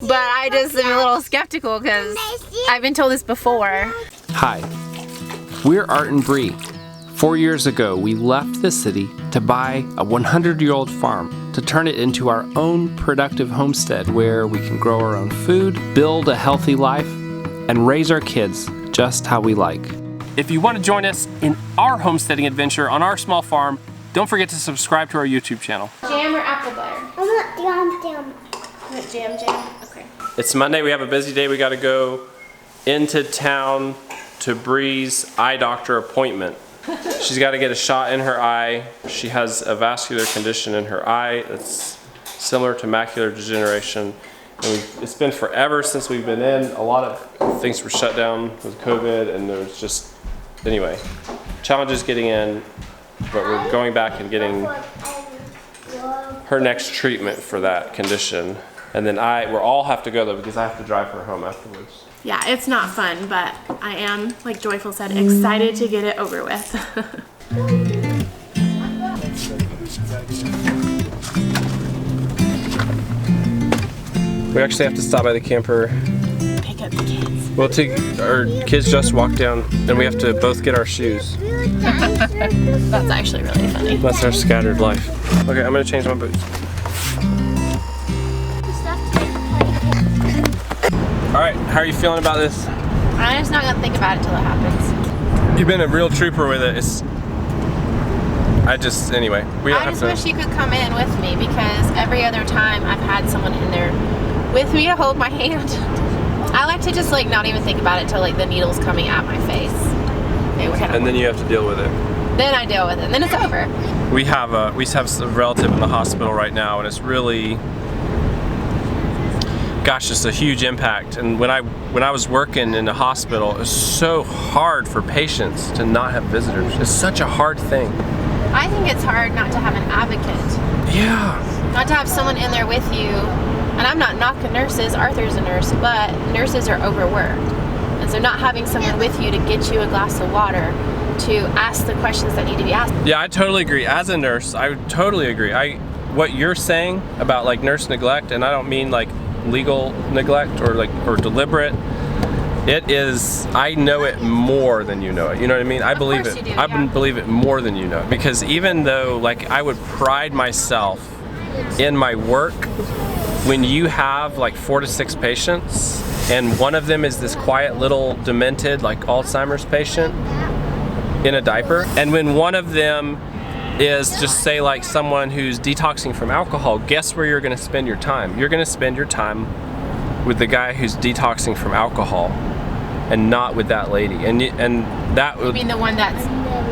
but I just am a little skeptical because I've been told this before. Hi, we're Art and Bree. 4 years ago, we left the city to buy a 100-year-old farm to turn it into our own productive homestead where we can grow our own food, build a healthy life, and raise our kids just how we like. If you want to join us in our homesteading adventure on our small farm, don't forget to subscribe to our YouTube channel. Jam or apple butter? I want jam. You want jam? Okay. It's Monday, we have a busy day. We got to go into town to Bree's eye doctor appointment. She's got to get a shot in her eye. She has a vascular condition in her eye that's similar to macular degeneration. And it's been forever since we've been in. A lot of things were shut down with COVID, and there was just, anyway, challenges getting in, but we're going back and getting her next treatment for that condition. And then we'll all have to go though because I have to drive her home afterwards. Yeah, it's not fun, but I am, like Joyful said, excited to get it over with. We actually have to stop by the camper. Pick up the kids. Well, our kids just walked down and we have to both get our shoes. That's actually really funny. That's our scattered life. Okay, I'm gonna change my boots. All right, how are you feeling about this? I'm just not gonna think about it till it happens. You've been a real trooper with it. Anyway, we don't I have just to. wish you could come in with me because every other time I've had someone in there with me to hold my hand. I like to just like not even think about it till like the needle's coming at my face. And then you have to deal with it. Then I deal with it, and then it's over. We have a relative in the hospital right now, and it's really, gosh, it's a huge impact. And when I was working in the hospital, it was so hard for patients to not have visitors. It's such a hard thing. I think it's hard not to have an advocate. Yeah. Not to have someone in there with you. And I'm not knocking nurses, Arthur's a nurse, but nurses are overworked. And so not having someone with you to get you a glass of water, to ask the questions that need to be asked. Yeah, I totally agree. As a nurse, I would totally agree. What you're saying about like nurse neglect, and I don't mean like legal neglect or deliberate. It is, I know it more than you know it. You know what I mean? I believe it. Do, I believe it more than you know it. Because even though like I would pride myself in my work, when you have like 4 to 6 patients and one of them is this quiet little demented like Alzheimer's patient in a diaper, and when one of them is just say like someone who's detoxing from alcohol, guess where you're gonna spend your time? You're gonna spend your time with the guy who's detoxing from alcohol and not with that lady. And that would... You mean the one that's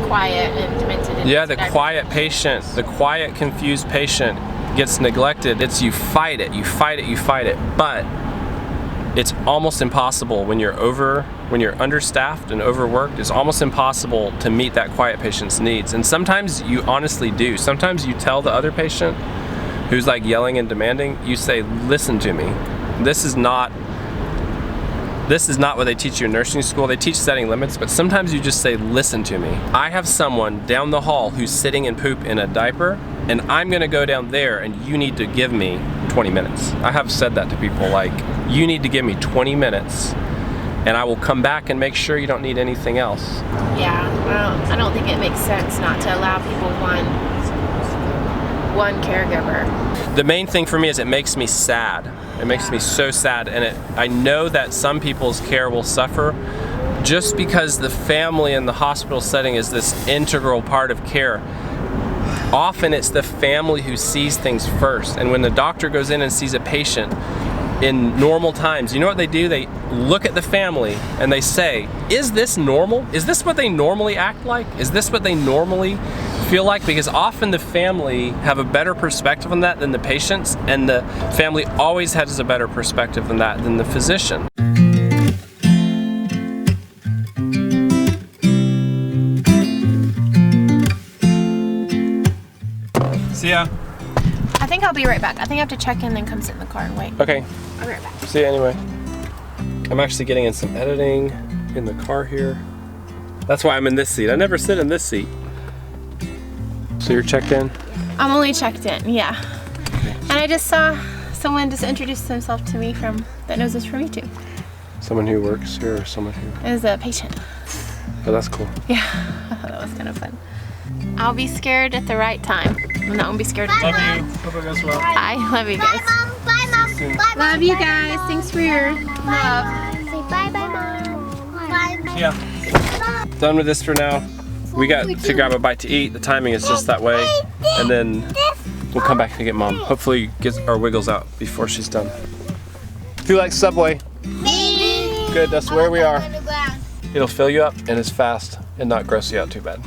quiet and demented? Yeah, the quiet patient, the quiet confused patient gets neglected. It's you fight it, but it's almost impossible when you're understaffed and overworked. It's almost impossible to meet that quiet patient's needs. And sometimes you honestly do. Sometimes you tell the other patient who's like yelling and demanding, you say, listen to me. This is not what they teach you in nursing school. They teach setting limits, but sometimes you just say, listen to me. I have someone down the hall who's sitting in poop in a diaper, and I'm gonna go down there and you need to give me 20 minutes. I have said that to people, like, you need to give me 20 minutes and I will come back and make sure you don't need anything else. Yeah, I don't think it makes sense not to allow people one caregiver. The main thing for me is it makes me sad. It makes me so sad, and I know that some people's care will suffer just because the family in the hospital setting is this integral part of care. Often it's the family who sees things first, and when the doctor goes in and sees a patient in normal times, you know what they do? They look at the family and they say, is this normal? Is this what they normally act like? Is this what they normally feel like? Because often the family have a better perspective on that than the patients, and the family always has a better perspective on that than the physician. See ya. I think I'll be right back. I think I have to check in, then come sit in the car and wait. Okay. I'll be right back. See ya anyway. I'm actually getting in some editing in the car here. That's why I'm in this seat. I never sit in this seat. So you're checked in? I'm only checked in, yeah. And I just saw someone just introduced himself to me that knows us from YouTube. Someone who works here or someone who... Is a patient. Oh, that's cool. Yeah, I thought that was kind of fun. I'll be scared at the right time. I'm not gonna be scared at the right time. Hope it goes well. I love you guys. Bye, Mom. Bye, Mom. Bye, Mom. Love you guys. Thanks for your love. Say bye, bye, Mom. Bye, Mom. Yeah. Done with this for now. We got to grab a bite to eat. The timing is just that way. And then we'll come back to get Mom. Hopefully get our wiggles out before she's done. Do you like Subway? Good, that's where we are. It'll fill you up and it's fast and not gross you out too bad.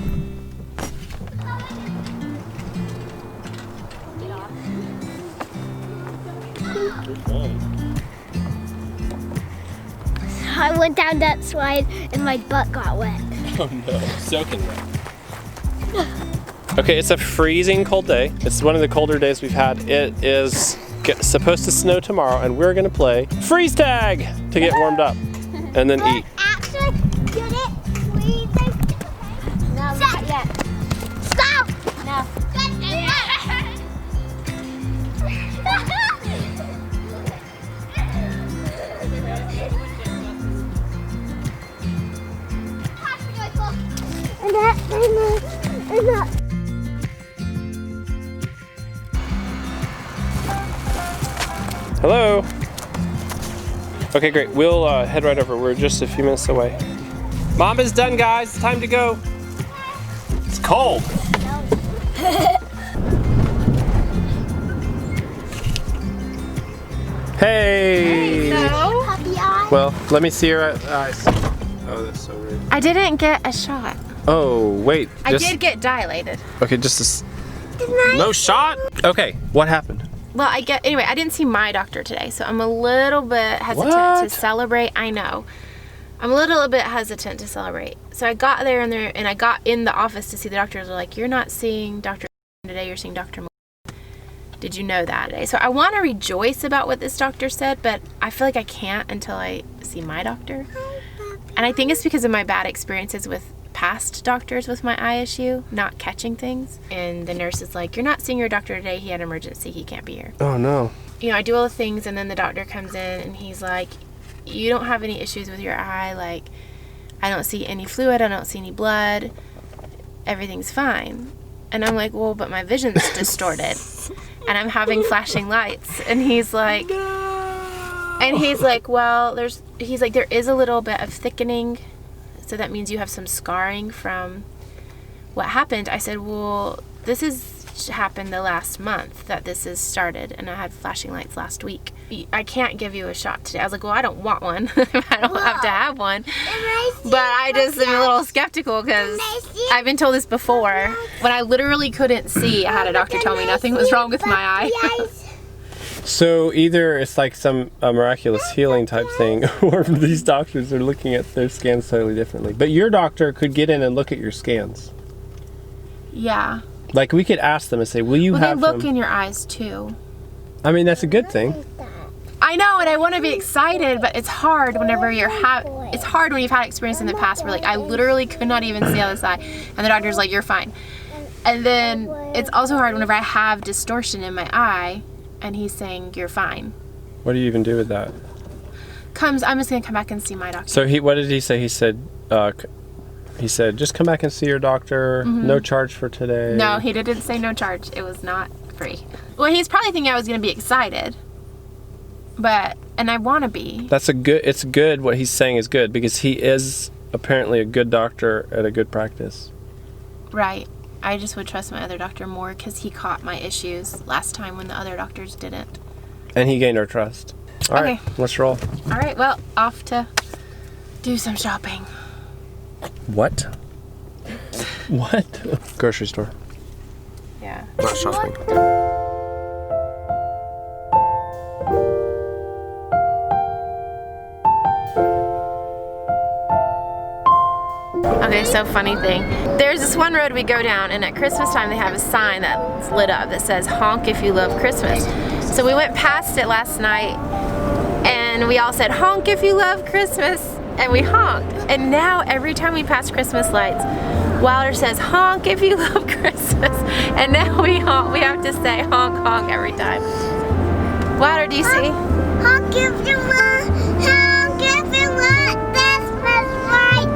I went down that slide and my butt got wet. Oh no, soaking wet. Okay, it's a freezing cold day. It's one of the colder days we've had. It is supposed to snow tomorrow and we're gonna play freeze tag to get warmed up and then eat. Actually, did it freezing? No, not yet. Stop! No. Hello. Okay, great. We'll head right over. We're just a few minutes away. Mom is done, guys. It's time to go. It's cold. Hey. So, Puppy eye. Well, let me see your eyes. Oh, that's so weird. I didn't get a shot. Oh, wait. I did get dilated. Okay, just no shot? Okay, what happened? Well, I didn't see my doctor today, so I'm a little bit hesitant What? to celebrate. I know. I'm a little bit hesitant to celebrate. So I got there and I got in the office to see the doctors. They're like, you're not seeing Dr. today, you're seeing Dr. Did you know that today? So I want to rejoice about what this doctor said, but I feel like I can't until I see my doctor. And I think it's because of my bad experiences with past doctors with my eye issue, not catching things. And the nurse is like, you're not seeing your doctor today, he had an emergency, he can't be here. Oh no. You know, I do all the things and then the doctor comes in and he's like, you don't have any issues with your eye, like I don't see any fluid, I don't see any blood, everything's fine. And I'm like, well, but my vision's distorted and I'm having flashing lights. And he's like, well, there is a little bit of thickening, so that means you have some scarring from what happened. I said, well, this has happened the last month that this has started, and I had flashing lights last week. I can't give you a shot today. I was like, well, I don't want one. I don't have to have one. But I just am a little skeptical because I've been told this before. When I literally couldn't see, I had a doctor tell me nothing was wrong with my eye. So either it's like some miraculous healing type thing, or these doctors are looking at their scans totally differently. But your doctor could get in and look at your scans. Yeah. Like we could ask them and say, will you have they look them? in your eyes too. I mean, that's a good thing. I know, and I want to be excited, but it's hard whenever it's hard when you've had experience in the past where like I literally could not even see on the side and the doctor's like, you're fine. And then it's also hard whenever I have distortion in my eye and he's saying you're fine. What do you even do with that? I'm just gonna come back and see my doctor. So what did he say? He said just come back and see your doctor. Mm-hmm. No charge for today. No, he didn't say no charge. It was not free. Well, he's probably thinking I was gonna be excited, and I want to be. It's good. What he's saying is good because he is apparently a good doctor at a good practice. Right. I just would trust my other doctor more because he caught my issues last time when the other doctors didn't. And he gained our trust. All right, let's roll. All right, well, off to do some shopping. What? What? Grocery store. Yeah. Not shopping. Okay, so funny thing. There's this one road we go down, and at Christmas time they have a sign that's lit up that says, honk if you love Christmas. So we went past it last night, and we all said, honk if you love Christmas, and we honked. And now every time we pass Christmas lights, Wilder says, honk if you love Christmas. And now we honk. We have to say honk, honk every time. What, or do you see? I'll give you one. I'll give you one. That's right.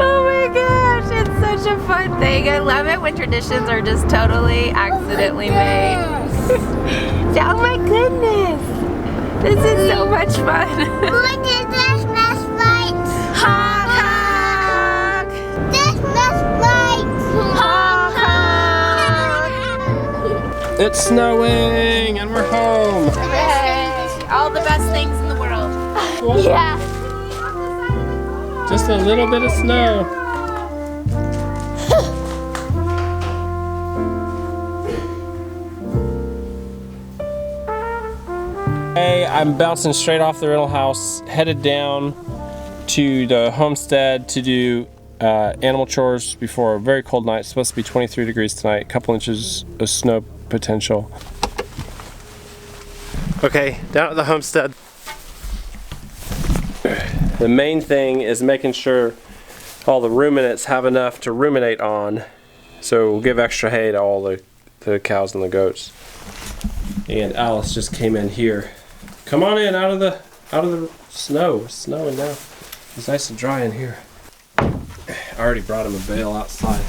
Oh my gosh, it's such a fun thing. I love it when traditions are just totally accidentally made. Oh my goodness. This is so much fun. What is Christmas lights? Honk, honk. Christmas lights. Honk, honk. It's snowing and we're home. Hooray. All the best things in the world. Yeah. Just a little bit of snow. Hey, I'm bouncing straight off the rental house, headed down to the homestead to do animal chores before a very cold night. It's supposed to be 23 degrees tonight, a couple inches of snow potential. Okay, down at the homestead. The main thing is making sure all the ruminants have enough to ruminate on. So we'll give extra hay to all the cows and the goats. And Alice just came in here. Come on in out of the snow. It's snowing now. It's nice and dry in here. I already brought him a bale outside.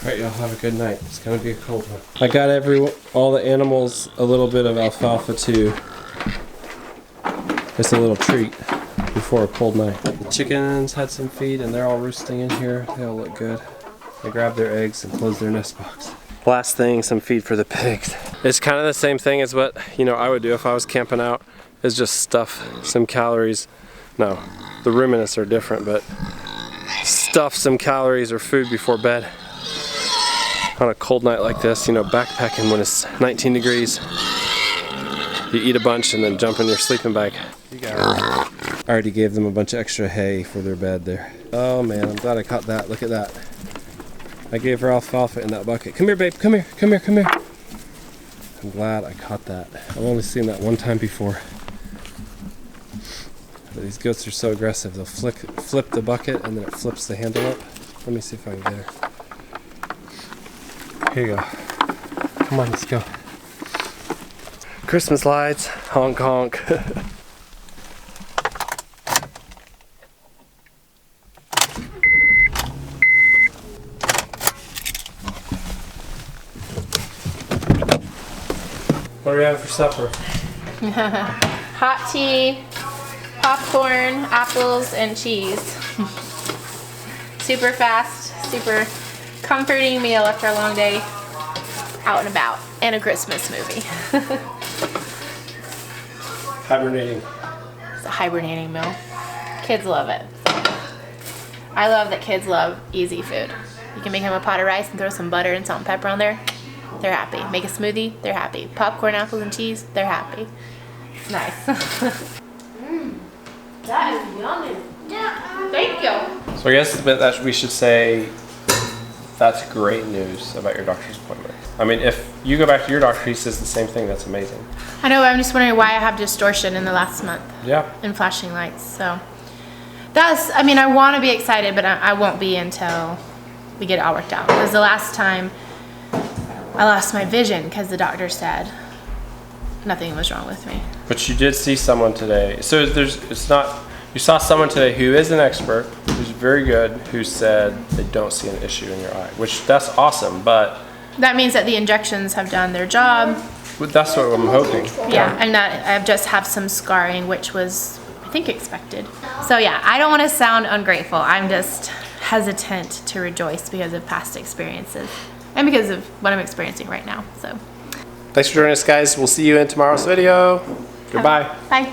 Alright, y'all have a good night. It's gonna be a cold one. I got all the animals a little bit of alfalfa too. It's a little treat before a cold night. The chickens had some feed and they're all roosting in here. They all look good. I grabbed their eggs and closed their nest box. Last thing, some feed for the pigs. It's kind of the same thing as what I would do if I was camping out. Is just stuff some calories. No, the ruminants are different, but stuff some calories or food before bed. On a cold night like this, backpacking when it's 19 degrees, you eat a bunch and then jump in your sleeping bag. I already gave them a bunch of extra hay for their bed there. Oh man, I'm glad I caught that. Look at that. I gave her alfalfa in that bucket. Come here, babe. Come here. Come here. Come here. I'm glad I caught that. I've only seen that one time before. But these goats are so aggressive. They'll flip the bucket and then it flips the handle up. Let me see if I can get her. Here you go. Come on, let's go. Christmas lights, honk honk. What are we having for supper? Hot tea, popcorn, apples, and cheese. Super fast, super comforting meal after a long day out and about, and a Christmas movie. Hibernating. It's a hibernating meal. Kids love it. I love that kids love easy food. You can make them a pot of rice and throw some butter and salt and pepper on there. They're happy. Make a smoothie, they're happy. Popcorn, apples, and cheese, they're happy. It's nice. That is yummy. Thank you. So I guess that we should say that's great news about your doctor's appointment. I mean, if you go back to your doctor, he says the same thing. That's amazing. I know, I'm just wondering why I have distortion in the last month. Yeah. And flashing lights, so. I want to be excited, but I won't be until we get it all worked out. Because the last time I lost my vision because the doctor said nothing was wrong with me. But you did see someone today. So you saw someone today who is an expert, who's very good, who said they don't see an issue in your eye, which that's awesome, but. That means that the injections have done their job. That's what I'm hoping. Yeah, and that I just have some scarring, which was, I think, expected. So yeah, I don't want to sound ungrateful. I'm just hesitant to rejoice because of past experiences and because of what I'm experiencing right now. So. Thanks for joining us, guys. We'll see you in tomorrow's video. Goodbye. Bye.